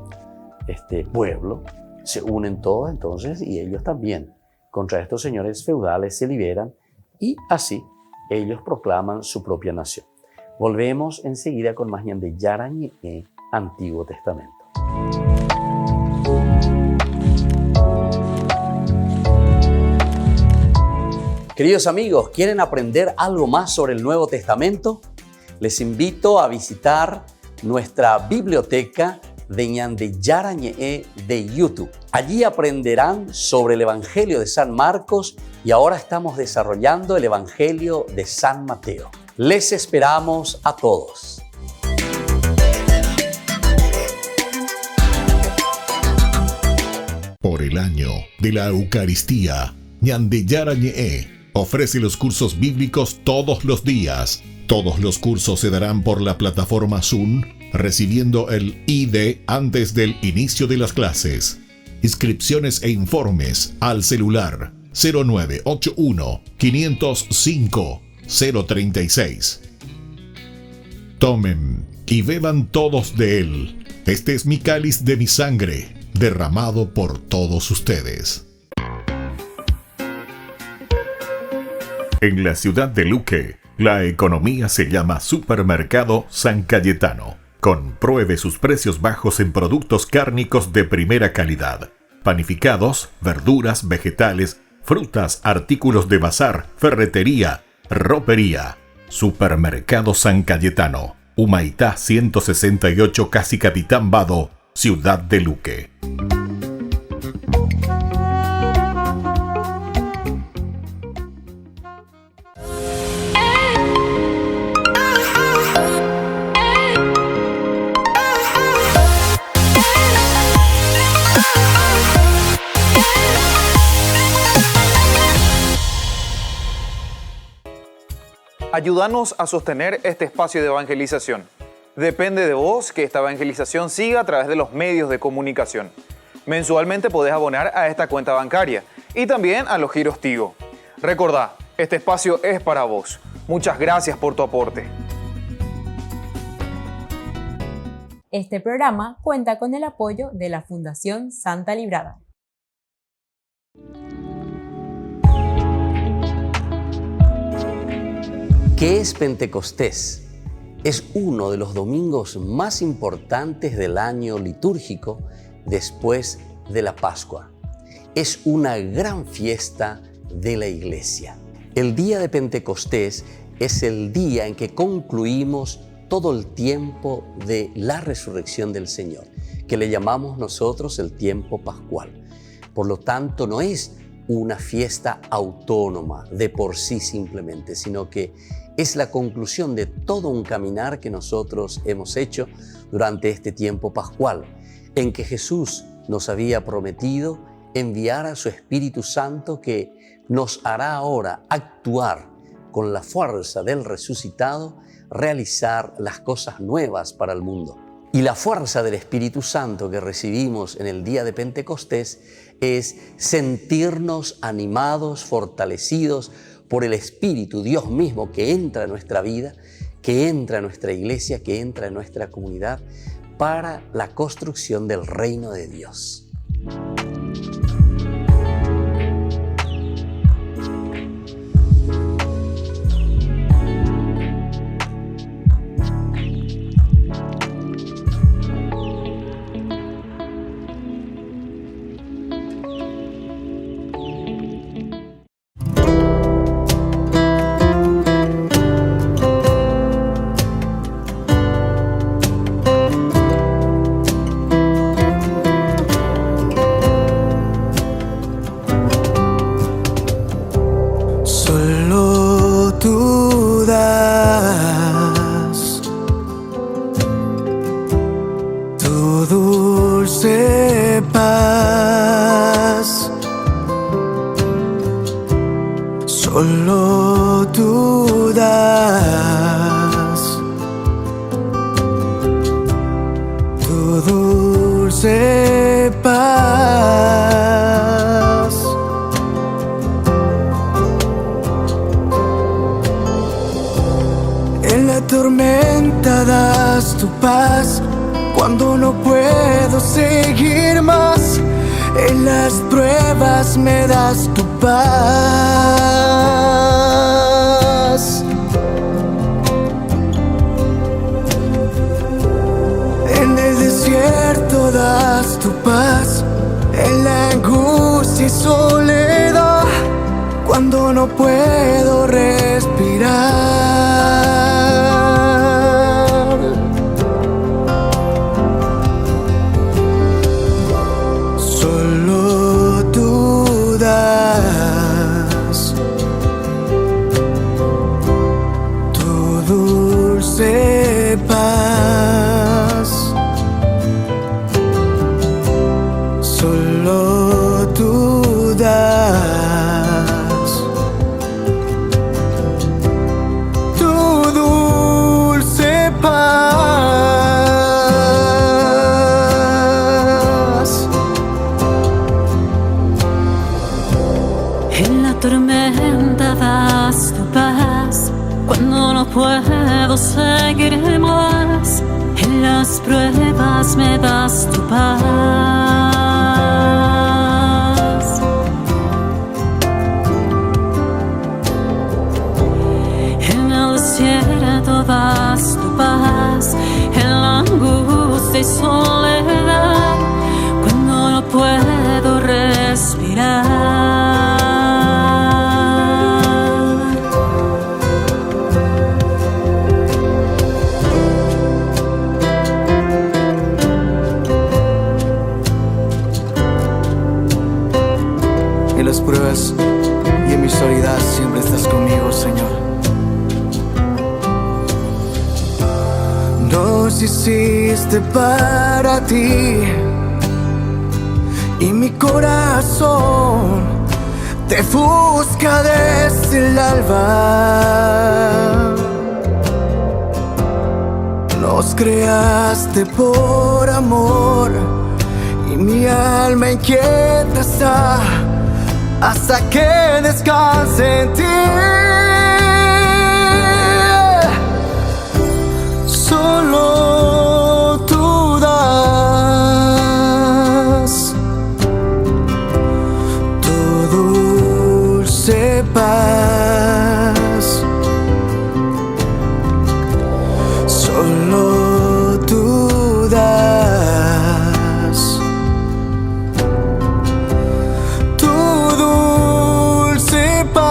este pueblo, se unen todos entonces y ellos también contra estos señores feudales se liberan y así ellos proclaman su propia nación. Volvemos enseguida con más Ñan de Yarañé, Antiguo Testamento. Queridos amigos, ¿quieren aprender algo más sobre el Nuevo Testamento? Les invito a visitar nuestra biblioteca de Ñan de Yarañé de YouTube. Allí aprenderán sobre el Evangelio de San Marcos y ahora estamos desarrollando el Evangelio de San Mateo. Les esperamos a todos. Por el año de la Eucaristía, Ñan de Yarañé ofrece los cursos bíblicos todos los días. Todos los cursos se darán por la plataforma Zoom, recibiendo el ID antes del inicio de las clases. Inscripciones e informes al celular 0981 505 036. Tomen y beban todos de él. Este es mi cáliz de mi sangre, derramado por todos ustedes. En la ciudad de Luque, la economía se llama Supermercado San Cayetano. Compruebe sus precios bajos en productos cárnicos de primera calidad. Panificados, verduras, vegetales, frutas, artículos de bazar, ferretería, ropería. Supermercado San Cayetano. Humaitá 168, Casi Capitán Vado, ciudad de Luque. Ayúdanos a sostener este espacio de evangelización. Depende de vos que esta evangelización siga a través de los medios de comunicación. Mensualmente podés abonar a esta cuenta bancaria y también a los giros Tigo. Recordá, este espacio es para vos. Muchas gracias por tu aporte. Este programa cuenta con el apoyo de la Fundación Santa Librada. ¿Qué es Pentecostés? Es uno de los domingos más importantes del año litúrgico después de la Pascua. Es una gran fiesta de la Iglesia. El día de Pentecostés es el día en que concluimos todo el tiempo de la resurrección del Señor, que le llamamos nosotros el tiempo pascual. Por lo tanto, no es una fiesta autónoma de por sí simplemente, sino que es la conclusión de todo un caminar que nosotros hemos hecho durante este tiempo pascual, en que Jesús nos había prometido enviar a su Espíritu Santo que nos hará ahora actuar con la fuerza del resucitado, realizar las cosas nuevas para el mundo. Y la fuerza del Espíritu Santo que recibimos en el día de Pentecostés es sentirnos animados, fortalecidos por el Espíritu, Dios mismo que entra en nuestra vida, que entra en nuestra iglesia, que entra en nuestra comunidad para la construcción del reino de Dios. tormenta das tu paz, cuando no puedo seguir más, en las pruebas me das tu paz. En el desierto das tu paz, en la angustia y soledad, cuando no puedo respirar. Solo tú das tu dulce paz. Solo tú das tu dulce paz. En la tormenta das tu paz, cuando no puedo seguir más, en las pruebas me das tu paz. En el desierto das tu paz, en la angustia y soledad, cuando no puedo respirar. En las pruebas y en mi soledad siempre estás conmigo, Señor. Nos hiciste para ti y mi corazón te busca desde el alba. Nos creaste por amor y mi alma inquieta está hasta que descanse en ti. Solo tú das tu dulce paz. Solo tú das tu dulce paz.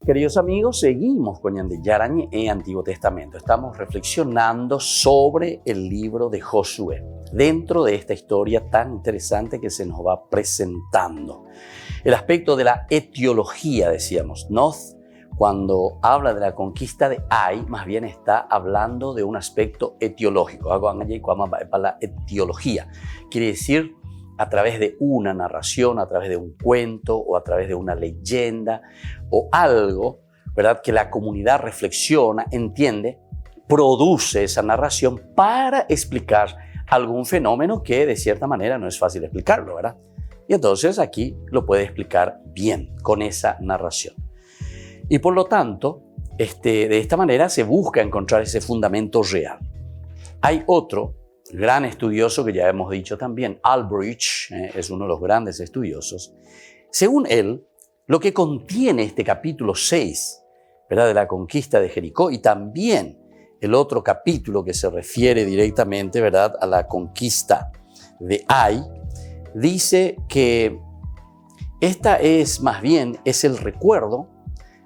Queridos amigos, seguimos con Ñande Yarañe en Antiguo Testamento. Estamos reflexionando sobre el libro de Josué, dentro de esta historia tan interesante que se nos va presentando. El aspecto de la etiología, decíamos, Noth, cuando habla de la conquista de Ai, más bien está hablando de un aspecto etiológico. Para la etiología quiere decir a través de una narración, a través de un cuento o a través de una leyenda o algo, ¿verdad?, que la comunidad reflexiona, entiende, produce esa narración para explicar algún fenómeno que de cierta manera no es fácil explicarlo, ¿verdad? Y entonces aquí lo puede explicar bien con esa narración. Y por lo tanto, de esta manera se busca encontrar ese fundamento real. Hay otro gran estudioso que ya hemos dicho también, Albrecht, es uno de los grandes estudiosos. Según él, lo que contiene este capítulo 6, ¿verdad?, de la conquista de Jericó, y también el otro capítulo que se refiere directamente, ¿verdad?, a la conquista de Ai, dice que esta es más bien el recuerdo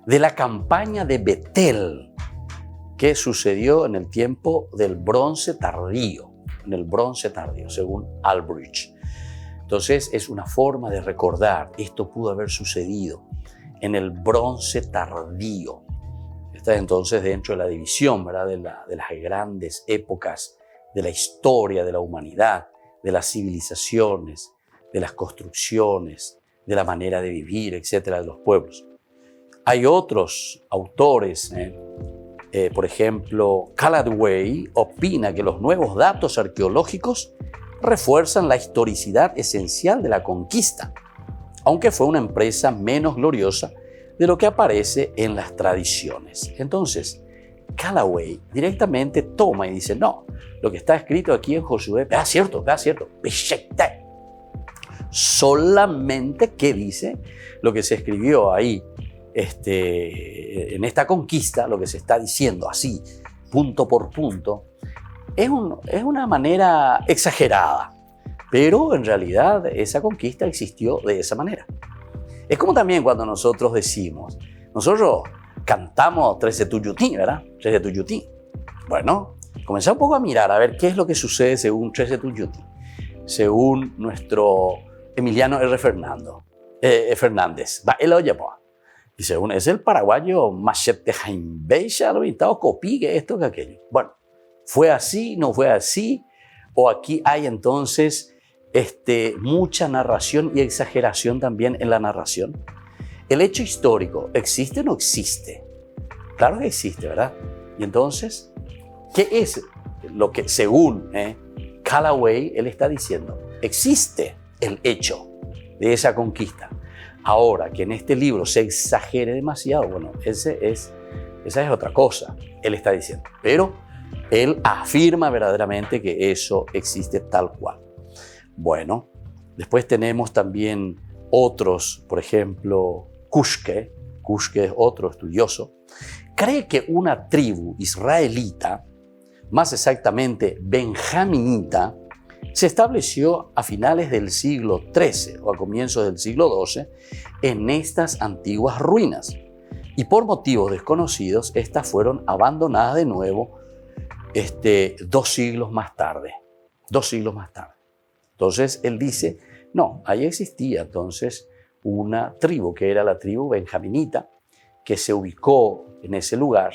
de la campaña de Betel que sucedió en el tiempo del bronce tardío, según Albrecht. Entonces es una forma de recordar, esto pudo haber sucedido en el bronce tardío. Está entonces dentro de la división, ¿verdad?, de las grandes épocas de la historia de la humanidad, de las civilizaciones, de las construcciones, de la manera de vivir, etcétera, de los pueblos. Hay otros autores, por ejemplo, Caladwey opina que los nuevos datos arqueológicos refuerzan la historicidad esencial de la conquista. aunque fue una empresa menos gloriosa de lo que aparece en las tradiciones. Entonces, Callaway directamente toma y dice, no, lo que está escrito aquí en Josué, vea cierto, solamente que dice lo que se escribió ahí en esta conquista, lo que se está diciendo así, punto por punto, es una manera exagerada, pero en realidad esa conquista existió de esa manera. Es como también cuando nosotros decimos, nosotros cantamos Trece Tuyutí, ¿verdad? Trece Tuyutí. Bueno, comenzá un poco a mirar a ver qué es lo que sucede según Trece Tuyutí, según nuestro Emiliano R. Fernández. Él lo llamó. Y según es el paraguayo Machete Jaimbecha, lo pintado copigue esto que aquello. Bueno, ¿fue así? ¿No fue así? O aquí hay entonces mucha narración y exageración también en la narración. ¿El hecho histórico existe o no existe? Claro que existe, ¿verdad? Y entonces, ¿qué es lo que según Callaway él está diciendo? Existe el hecho de esa conquista. Ahora, que en este libro se exagere demasiado, bueno, esa es otra cosa, él está diciendo. Pero él afirma verdaderamente que eso existe tal cual. Bueno, después tenemos también otros, por ejemplo, Kushke es otro estudioso, cree que una tribu israelita, más exactamente benjaminita, se estableció a finales del siglo XIII o a comienzos del siglo XII en estas antiguas ruinas. Y por motivos desconocidos, estas fueron abandonadas de nuevo 2 siglos más tarde. 2 siglos más tarde. Entonces él dice, no, ahí existía entonces una tribu que era la tribu benjaminita que se ubicó en ese lugar.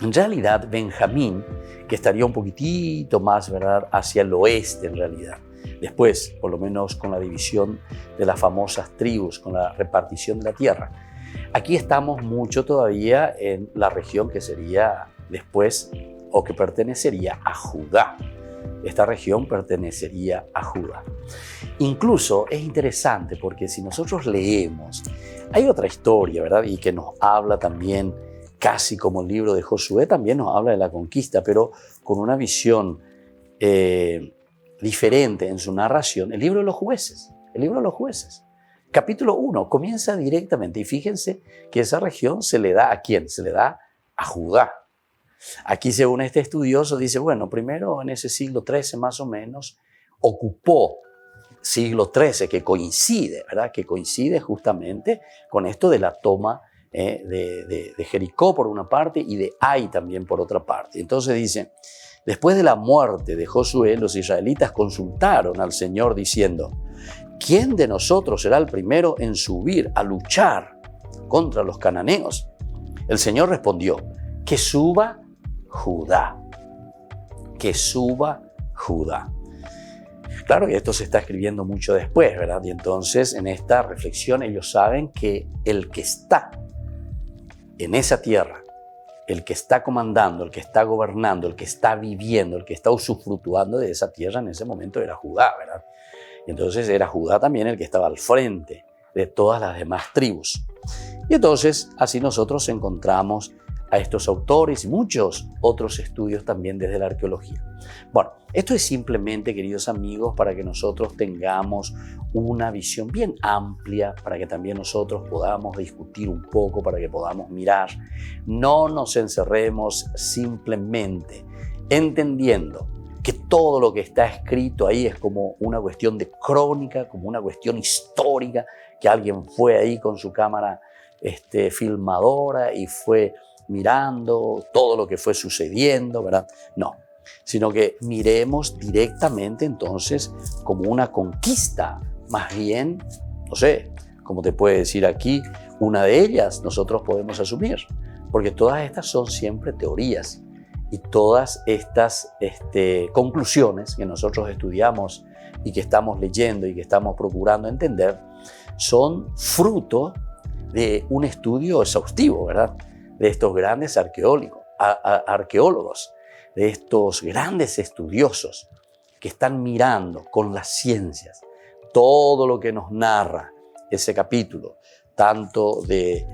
En realidad, Benjamín, que estaría un poquitito más, ¿verdad?, hacia el oeste en realidad. Después, por lo menos con la división de las famosas tribus, con la repartición de la tierra. Aquí estamos mucho todavía en la región que sería después o que pertenecería a Judá. Esta región pertenecería a Judá. Incluso es interesante porque si nosotros leemos, hay otra historia, ¿verdad?, y que nos habla también casi como el libro de Josué, también nos habla de la conquista, pero con una visión diferente en su narración. El libro de los jueces. Capítulo 1 comienza directamente y fíjense que esa región se le da ¿a quién? Se le da a Judá. Aquí, según este estudioso, dice, bueno, primero en ese siglo XIII más o menos, ocupó siglo XIII, que coincide, ¿verdad? Que coincide justamente con esto de la toma de Jericó por una parte y de Ai también por otra parte. Entonces dice, después de la muerte de Josué, los israelitas consultaron al Señor diciendo, ¿quién de nosotros será el primero en subir a luchar contra los cananeos? El Señor respondió, que suba Judá. Que suba Judá. Claro que esto se está escribiendo mucho después, ¿verdad? Y entonces en esta reflexión ellos saben que el que está en esa tierra, el que está comandando, el que está gobernando, el que está viviendo, el que está usufructuando de esa tierra en ese momento era Judá, ¿verdad? Y entonces era Judá también el que estaba al frente de todas las demás tribus. Y entonces así nosotros encontramos a estos autores y muchos otros estudios también desde la arqueología. Bueno, esto es simplemente, queridos amigos, para que nosotros tengamos una visión bien amplia, para que también nosotros podamos discutir un poco, para que podamos mirar. No nos encerremos simplemente entendiendo que todo lo que está escrito ahí es como una cuestión de crónica, como una cuestión histórica, que alguien fue ahí con su cámara filmadora y fue mirando todo lo que fue sucediendo, ¿verdad? No, sino que miremos directamente entonces como una conquista, más bien, no sé, como te puede decir aquí, una de ellas nosotros podemos asumir, porque todas estas son siempre teorías y todas estas conclusiones que nosotros estudiamos y que estamos leyendo y que estamos procurando entender son fruto de un estudio exhaustivo, ¿verdad?, de estos grandes arqueólogos, de estos grandes estudiosos que están mirando con las ciencias todo lo que nos narra ese capítulo, tanto de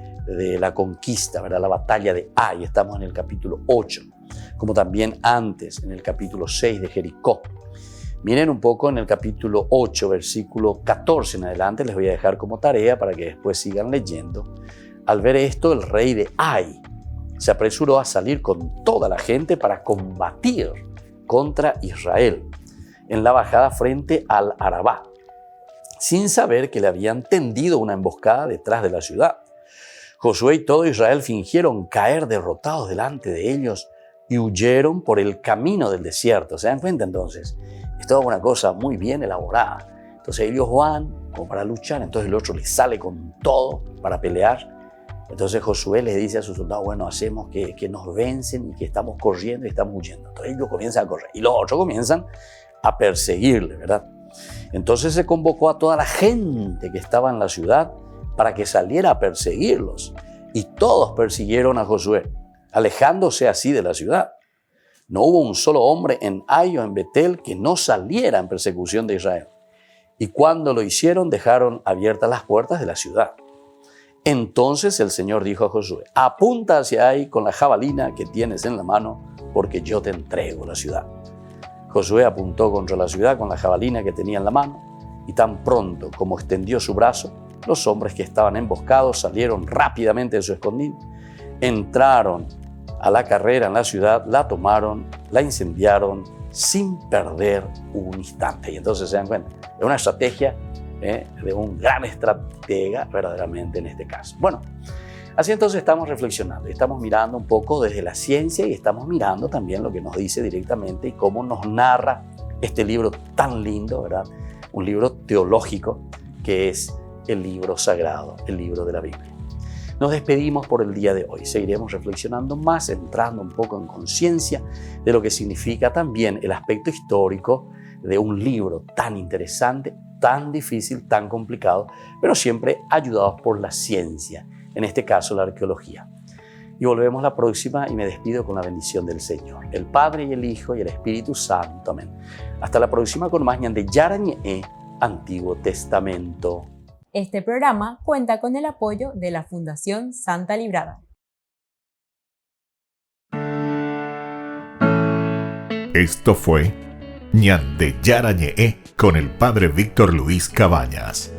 la conquista, ¿verdad? La batalla de Ai, estamos en el capítulo 8, como también antes, en el capítulo 6 de Jericó. Miren un poco en el capítulo 8, versículo 14 en adelante, les voy a dejar como tarea para que después sigan leyendo. Al ver esto, el rey de Ai se apresuró a salir con toda la gente para combatir contra Israel en la bajada frente al Arabá, sin saber que le habían tendido una emboscada detrás de la ciudad. Josué y todo Israel fingieron caer derrotados delante de ellos y huyeron por el camino del desierto. ¿Se dan cuenta entonces? Es toda una cosa muy bien elaborada. Entonces ellos van como para luchar, entonces el otro les sale con todo para pelear. Entonces Josué les dice a sus soldados, bueno, hacemos que nos vencen y que estamos corriendo y estamos huyendo. Entonces ellos comienzan a correr y los otros comienzan a perseguirle, ¿verdad? Entonces se convocó a toda la gente que estaba en la ciudad para que saliera a perseguirlos. Y todos persiguieron a Josué, alejándose así de la ciudad. No hubo un solo hombre en Ai o en Betel que no saliera en persecución de Israel. Y cuando lo hicieron, dejaron abiertas las puertas de la ciudad. Entonces el Señor dijo a Josué, apunta hacia Ai con la jabalina que tienes en la mano, porque yo te entrego la ciudad. Josué apuntó contra la ciudad con la jabalina que tenía en la mano, y tan pronto como extendió su brazo, los hombres que estaban emboscados salieron rápidamente de su escondite, entraron a la carrera en la ciudad, la tomaron, la incendiaron sin perder un instante. Y entonces se dan cuenta, es una estrategia de un gran estratega verdaderamente en este caso. Bueno, así entonces estamos reflexionando, estamos mirando un poco desde la ciencia y estamos mirando también lo que nos dice directamente y cómo nos narra este libro tan lindo, ¿verdad? Un libro teológico que es el libro sagrado, el libro de la Biblia. Nos despedimos por el día de hoy. Seguiremos reflexionando más, entrando un poco en conciencia de lo que significa también el aspecto histórico de un libro tan interesante, tan difícil, tan complicado, pero siempre ayudados por la ciencia, en este caso la arqueología. Y volvemos la próxima y me despido con la bendición del Señor, el Padre y el Hijo y el Espíritu Santo. Amén. Hasta la próxima con más Ñande Yarañe, Antiguo Testamento. Este programa cuenta con el apoyo de la Fundación Santa Librada. Esto fue Ñande Yarañe con el Padre Víctor Luis Cabañas.